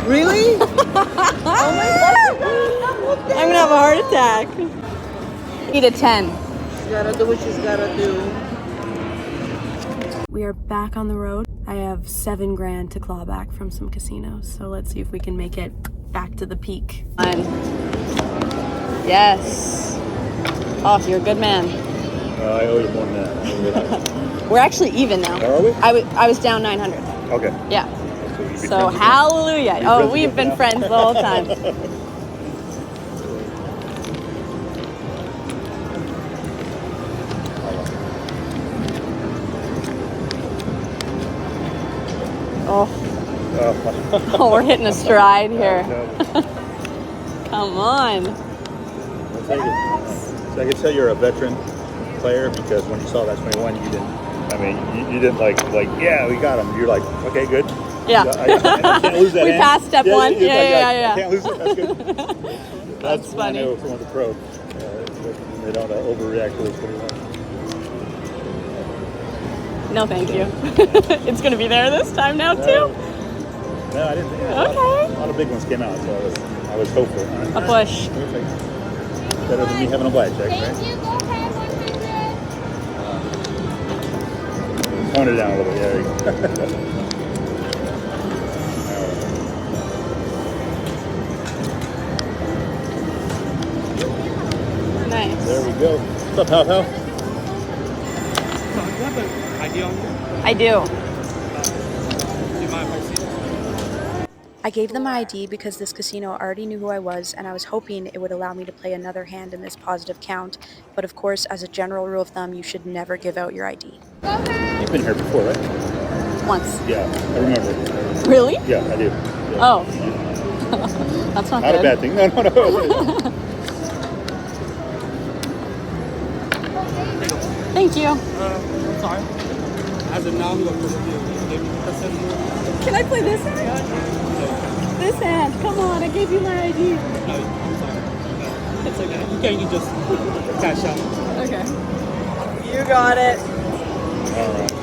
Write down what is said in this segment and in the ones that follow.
Really? Oh my God. I'm gonna have a heart attack. 8 to 10. She's gotta do what she's gotta do. We are back on the road. I have $7 grand to claw back from some casinos, so let's see if we can make it back to the peak. Yes. Oh, you're a good man. I owe you more than that. We're actually even now. Are we? I was down 900. Okay. Yeah. So hallelujah. Oh, we've been friends the whole time. Oh, we're hitting a stride here. Come on. So I can tell you're a veteran player because when you saw that 21, you didn't. I mean, you didn't like yeah, we got him. You're like, okay, good. Yeah. I can't lose that. We passed step one. Yeah. I can't lose it. That's good. That's funny. I know someone's a pro. They don't overreact to this pretty much. No, thank you. It's going to be there this time now, too? No, I didn't think that. Okay. A lot of big ones came out, so I was hopeful. A push. Perfect. Better than me having a blackjack, right? Thank you. Go ahead, 100. Tone it down a little bit. Yeah, there you go. Nice. There we go. What's up, Pal? Do you have an ID on you? I do. Do you mind if I see it? I gave them my ID because this casino already knew who I was, and I was hoping it would allow me to play another hand in this positive count. But of course, as a general rule of thumb, you should never give out your ID. You've been here before, right? Once. Yeah, I remember. Really? Yeah, I do. Yeah. Oh. That's not Not good. a bad thing. No. Thank you. Sorry. As of now, who approves you? Can I play this hand? This hand. Come on, I gave you my ID. No, I'm sorry. It's okay. You can't just cash out. Okay. You got it. All right.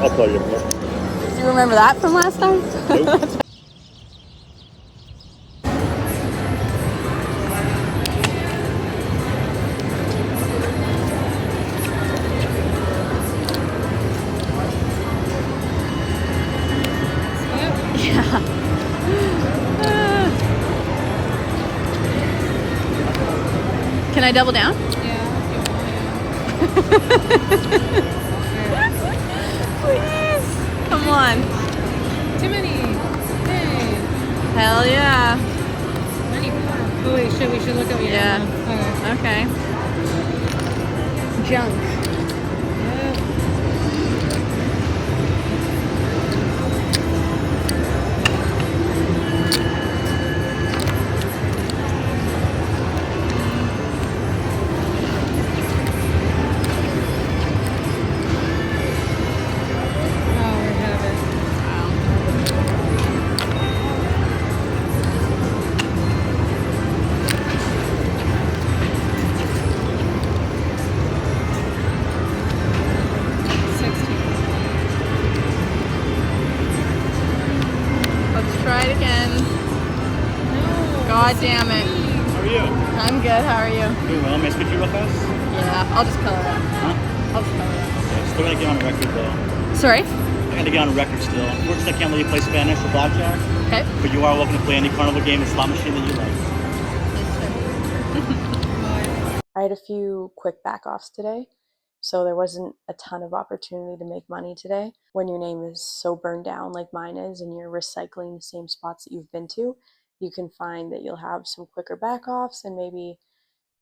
I'll play you. Do you remember that from last time? Nope. Can I double down? Please. Come on. Too many. Hey. Hell yeah. Oh wait, we should look at what you have. Okay. Junk. Try it again. No. God damn it. How are you? I'm good. How are you? Doing well. May I speak to you real fast? Yeah, I'll just color it. Huh? I'll just color it. Okay, still gotta get on the record though. Sorry? I gotta get on the record still. Unfortunately, I can't let you play Spanish or Blackjack. Okay. But you are welcome to play any carnival game and slot machine that you like. I had a few quick backoffs today, so there wasn't a ton of opportunity to make money today. When your name is so burned down like mine is and you're recycling the same spots that you've been to, you can find that you'll have some quicker backoffs and maybe,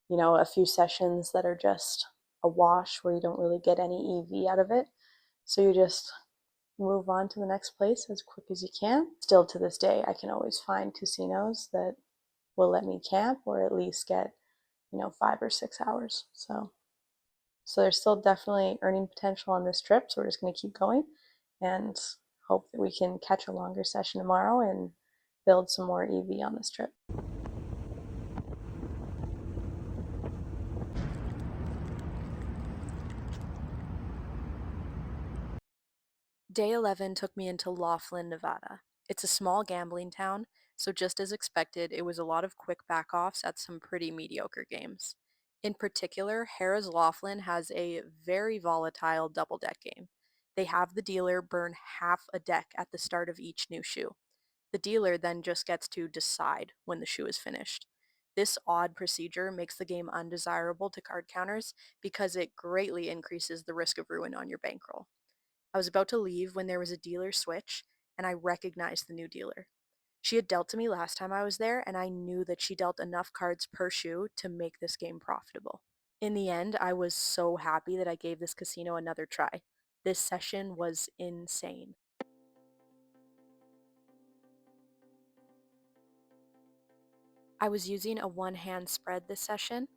you know, a few sessions that are just a wash where you don't really get any EV out of it. So you just move on to the next place as quick as you can. Still to this day, I can always find casinos that will let me camp or at least get, 5 or 6 hours. So there's still definitely earning potential on this trip. So we're just going to keep going and hope that we can catch a longer session tomorrow and build some more EV on this trip. Day 11 took me into Laughlin, Nevada. It's a small gambling town, so just as expected, it was a lot of quick backoffs at some pretty mediocre games. In particular, Harrah's Laughlin has a very volatile double deck game. They have the dealer burn half a deck at the start of each new shoe. The dealer then just gets to decide when the shoe is finished. This odd procedure makes the game undesirable to card counters because it greatly increases the risk of ruin on your bankroll. I was about to leave when there was a dealer switch, and I recognized the new dealer. She had dealt to me last time I was there, and I knew that she dealt enough cards per shoe to make this game profitable. In the end, I was so happy that I gave this casino another try. This session was insane. I was using a one-hand spread this session,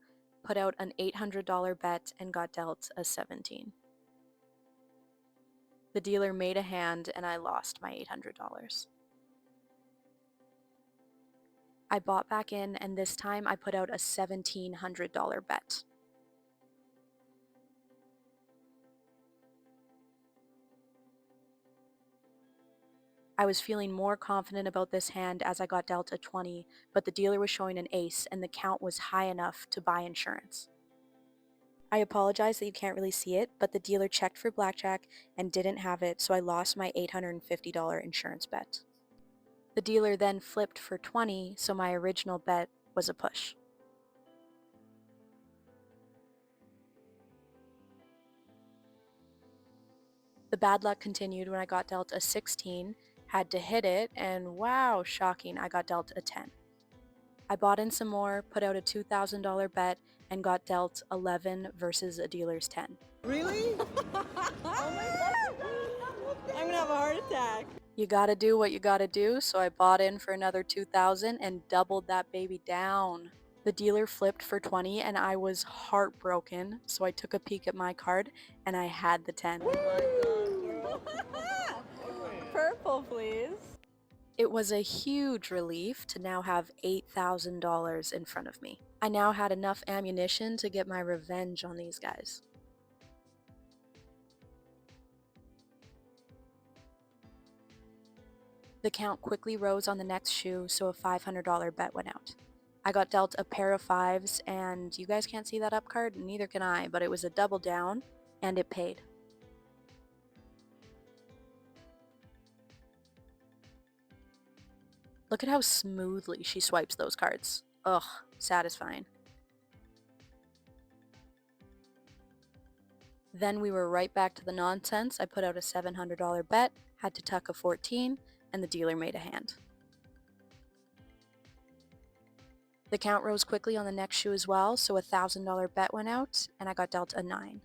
put out an $800 bet, and got dealt a 17. The dealer made a hand, and I lost my $800. I bought back in, and this time I put out a $1,700 bet. I was feeling more confident about this hand as I got dealt a 20, but the dealer was showing an ace and the count was high enough to buy insurance. I apologize that you can't really see it, but the dealer checked for blackjack and didn't have it, so I lost my $850 insurance bet. The dealer then flipped for 20, so my original bet was a push. The bad luck continued when I got dealt a 16, had to hit it, and wow, shocking, I got dealt a 10. I bought in some more, put out a $2,000 bet, and got dealt 11 versus a dealer's 10. Really? Oh my God. I'm gonna have a heart attack. You gotta do what you gotta do, so I bought in for another 2,000 and doubled that baby down. The dealer flipped for 20 and I was heartbroken, so I took a peek at my card and I had the 10. Oh my God, girl. Purple, please. It was a huge relief to now have $8,000 in front of me. I now had enough ammunition to get my revenge on these guys. The count quickly rose on the next shoe, so a $500 bet went out. I got dealt a pair of fives, and you guys can't see that up card, neither can I, but it was a double down, and it paid. Look at how smoothly she swipes those cards. Ugh, satisfying. Then we were right back to the nonsense. I put out a $700 bet, had to tuck a 14, and the dealer made a hand. The count rose quickly on the next shoe as well, so a $1,000 bet went out, and I got dealt a 9.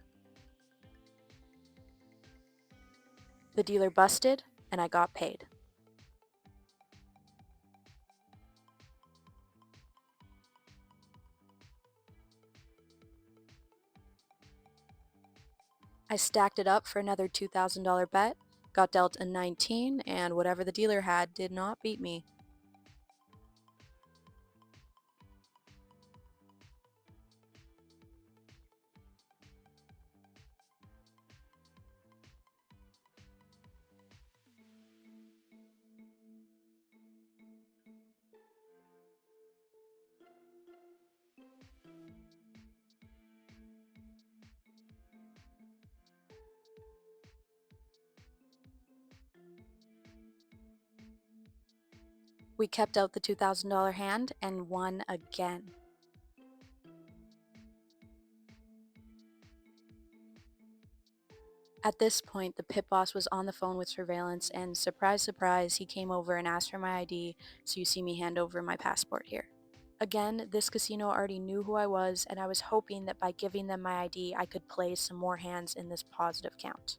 The dealer busted, and I got paid. I stacked it up for another $2,000 bet, got dealt a 19, and whatever the dealer had did not beat me. We kept out the $2,000 hand and won again. At this point, the pit boss was on the phone with surveillance, and surprise, surprise, he came over and asked for my ID, so you see me hand over my passport here. Again, this casino already knew who I was, and I was hoping that by giving them my ID, I could play some more hands in this positive count.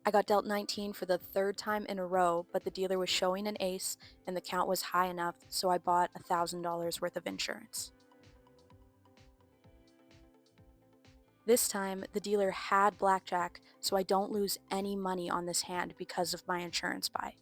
I got dealt 19 for the third time in a row, but the dealer was showing an ace, and the count was high enough, so I bought $1,000 worth of insurance. This time, the dealer had blackjack, so I don't lose any money on this hand because of my insurance buy.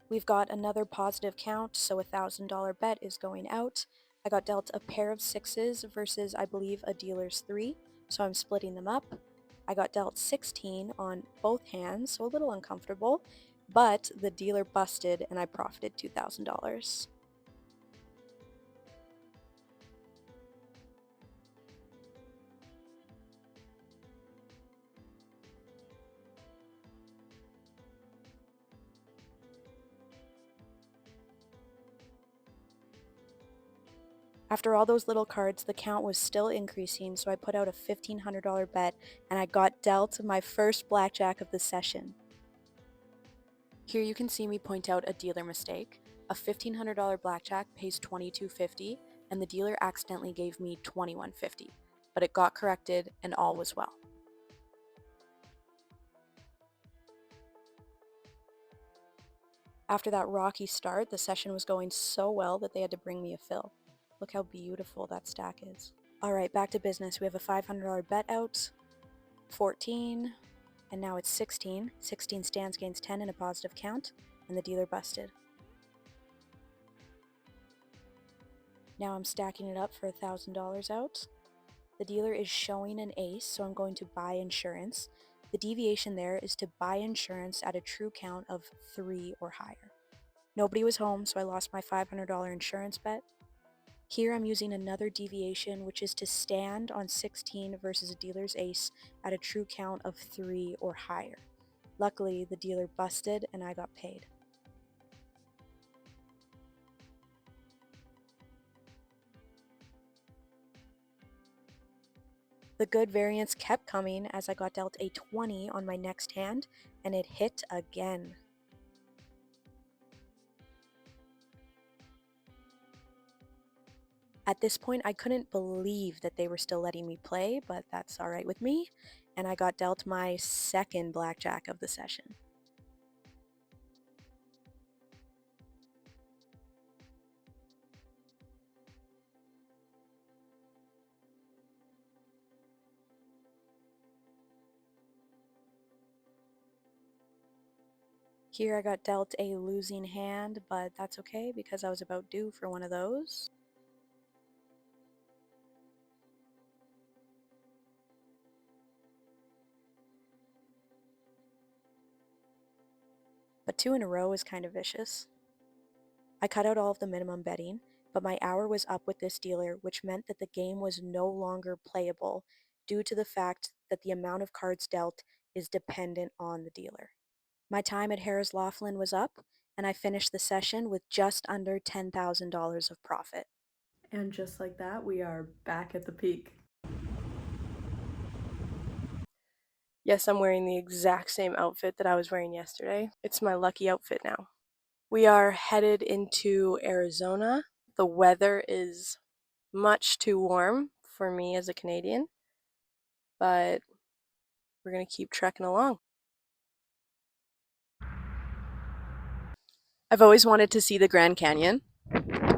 We've got another positive count, so a $1,000 bet is going out, I got dealt a pair of 6s versus, I believe, a dealer's 3, so I'm splitting them up. I got dealt 16 on both hands, so a little uncomfortable, but the dealer busted and I profited $2,000. After all those little cards, the count was still increasing, so I put out a $1,500 bet and I got dealt my first blackjack of the session. Here you can see me point out a dealer mistake. A $1,500 blackjack pays $22.50 and the dealer accidentally gave me $21.50, but it got corrected and all was well. After that rocky start, the session was going so well that they had to bring me a fill. Look how beautiful that stack is. Alright, back to business. We have a $500 bet out, 14, and now it's 16. 16 stands gains 10 in a positive count, and the dealer busted. Now I'm stacking it up for $1,000 out. The dealer is showing an ace, so I'm going to buy insurance. The deviation there is to buy insurance at a true count of 3 or higher. Nobody was home, so I lost my $500 insurance bet. Here I'm using another deviation, which is to stand on 16 versus a dealer's ace at a true count of 3 or higher. Luckily, the dealer busted and I got paid. The good variance kept coming as I got dealt a 20 on my next hand, and it hit again. At this point, I couldn't believe that they were still letting me play, but that's alright with me, and I got dealt my second blackjack of the session. Here I got dealt a losing hand, but that's okay because I was about due for one of those. But 2 in a row is kind of vicious. I cut out all of the minimum betting, but my hour was up with this dealer, which meant that the game was no longer playable due to the fact that the amount of cards dealt is dependent on the dealer. My time at Harrah's Laughlin was up, and I finished the session with just under $10,000 of profit. And just like that, we are back at the peak. Yes, I'm wearing the exact same outfit that I was wearing yesterday. It's my lucky outfit now. We are headed into Arizona. The weather is much too warm for me as a Canadian, but we're going to keep trekking along. I've always wanted to see the Grand Canyon,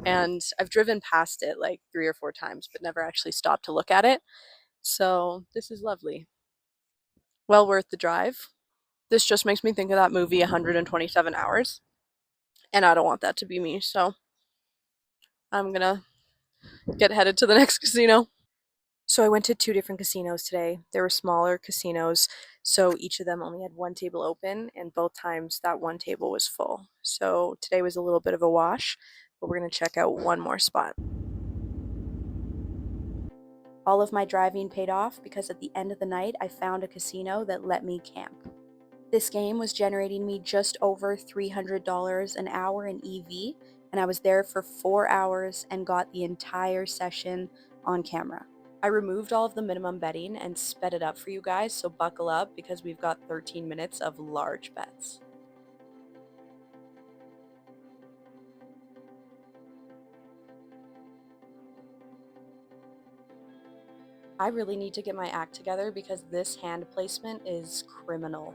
and I've driven past it like 3 or 4 times, but never actually stopped to look at it. So this is lovely. Well worth the drive. This just makes me think of that movie 127 Hours, and I don't want that to be me, so I'm gonna get headed to the next casino. So I went to 2 different casinos today. They were smaller casinos, so each of them only had 1 table open, and both times that 1 table was full. So today was a little bit of a wash, but we're gonna check out one more spot. All of my driving paid off because at the end of the night, I found a casino that let me camp. This game was generating me just over $300 an hour in EV, and I was there for 4 hours and got the entire session on camera. I removed all of the minimum betting and sped it up for you guys, so buckle up because we've got 13 minutes of large bets. I really need to get my act together because this hand placement is criminal.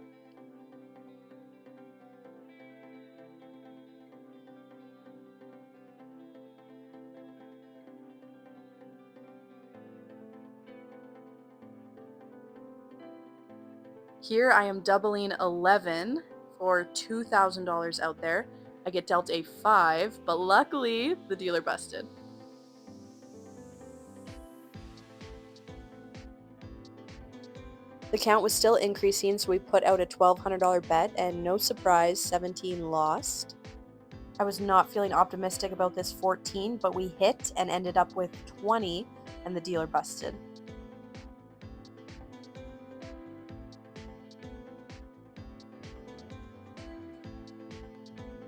Here I am doubling 11 for $2,000 out there. I get dealt a 5, but luckily the dealer busted. The count was still increasing, so we put out a $1,200 bet, and no surprise, 17 lost. I was not feeling optimistic about this 14, but we hit and ended up with 20, and the dealer busted.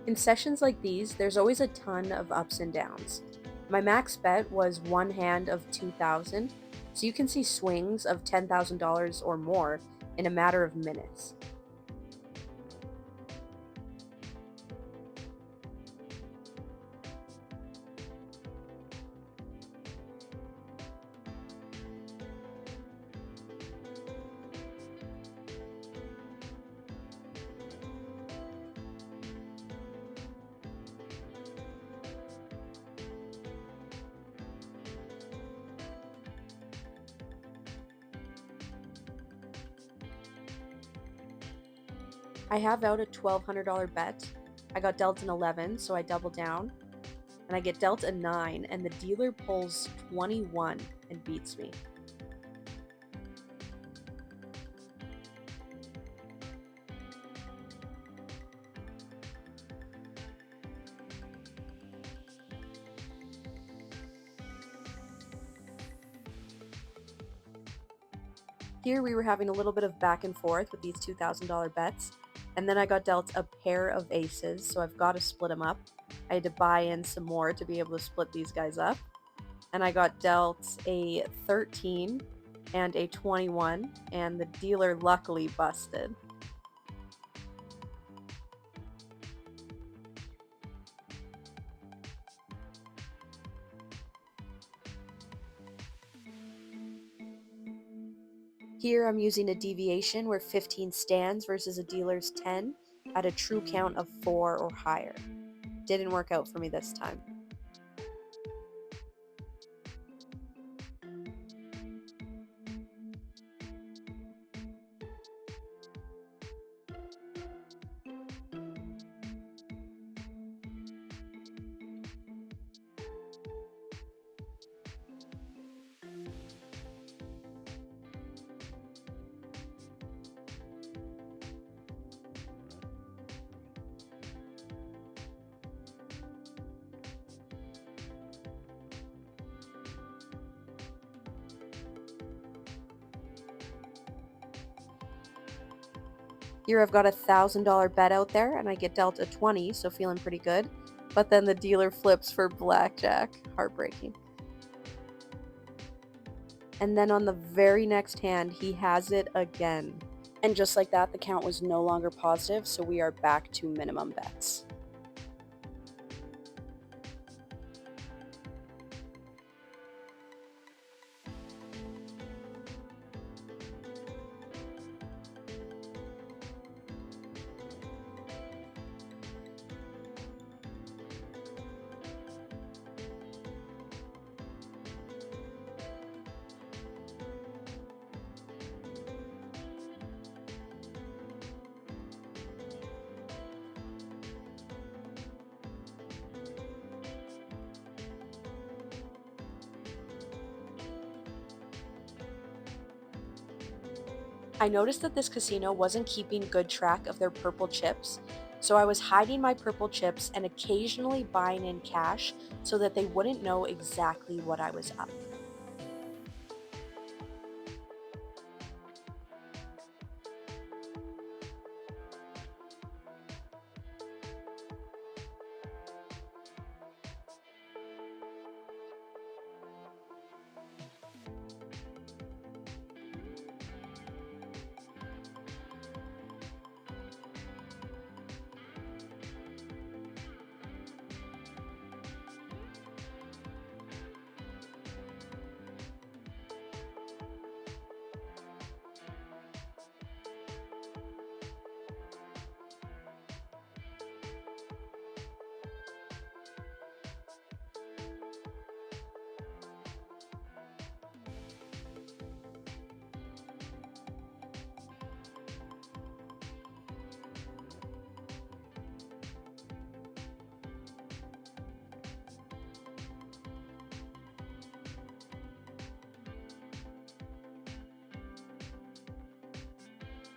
In sessions like these, there's always a ton of ups and downs. My max bet was one hand of $2,000, so you can see swings of $10,000 or more in a matter of minutes. I have out a $1,200 bet. I got dealt an 11, so I double down. And I get dealt a 9, and the dealer pulls 21 and beats me. Here we were having a little bit of back and forth with these $2,000 bets, and then I got dealt a pair of aces, so I've got to split them up. I had to buy in some more to be able to split these guys up, and I got dealt a 13 and a 21, and the dealer luckily busted. Here I'm using a deviation where 15 stands versus a dealer's 10 at a true count of 4 or higher. Didn't work out for me this time. Here I've got a $1,000 bet out there, and I get dealt a 20, so feeling pretty good. But then the dealer flips for blackjack. Heartbreaking. And then on the very next hand, he has it again. And just like that, the count was no longer positive, so we are back to minimum bets. I noticed that this casino wasn't keeping good track of their purple chips, so I was hiding my purple chips and occasionally buying in cash so that they wouldn't know exactly what I was up.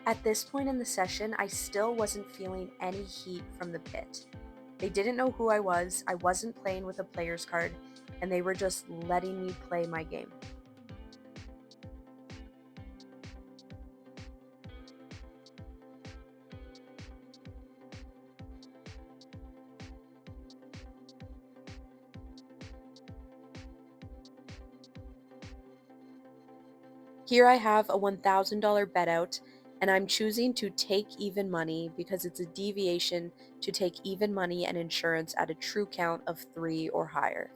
At this point in the session, I still wasn't feeling any heat from the pit. They didn't know who I wasn't playing with a player's card, and they were just letting me play my game. Here I have a $1,000 bet out, and I'm choosing to take even money because it's a deviation to take even money and insurance at a true count of 3 or higher.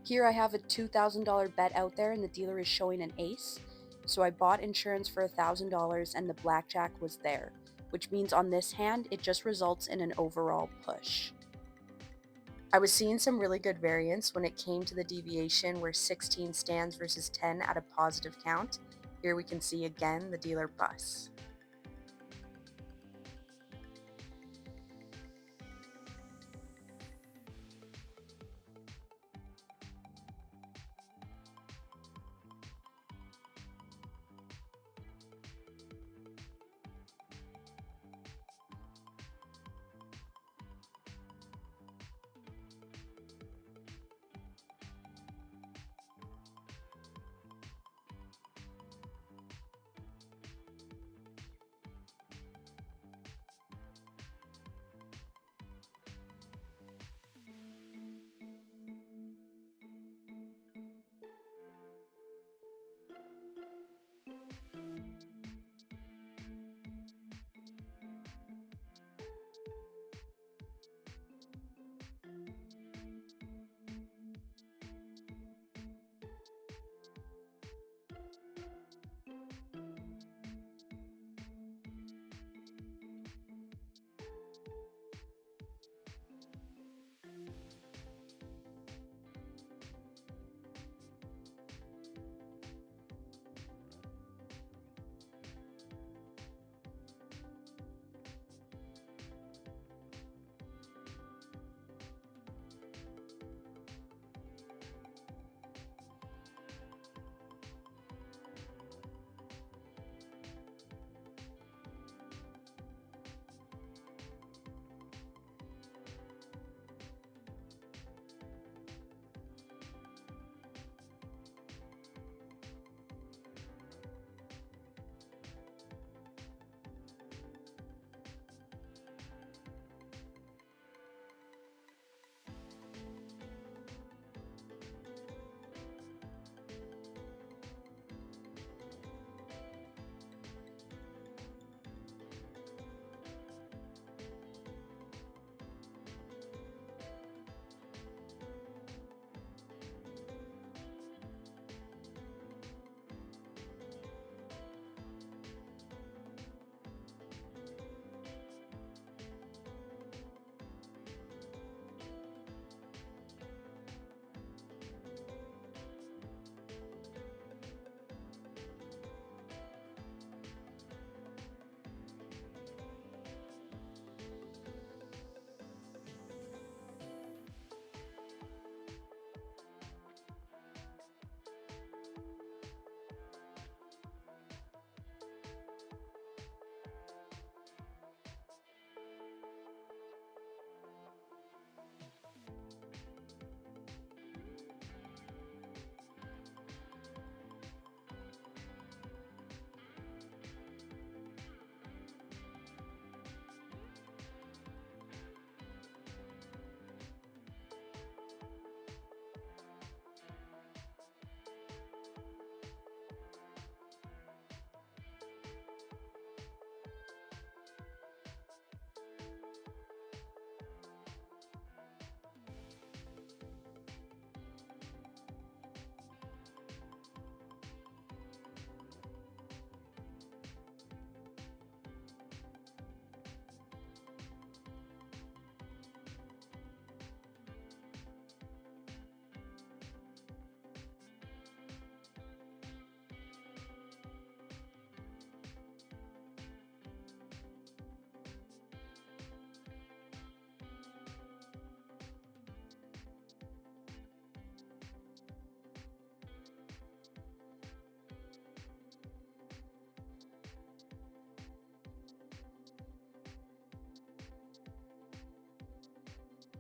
Here I have a $2,000 bet out there and the dealer is showing an ace. So I bought insurance for $1,000 and the blackjack was there, which means on this hand, it just results in an overall push. I was seeing some really good variance when it came to the deviation where 16 stands versus 10 at a positive count. Here we can see again the dealer busts.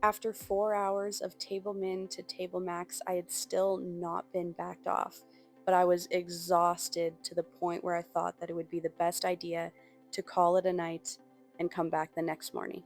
After 4 hours of table min to table max, I had still not been backed off, but I was exhausted to the point where I thought that it would be the best idea to call it a night and come back the next morning.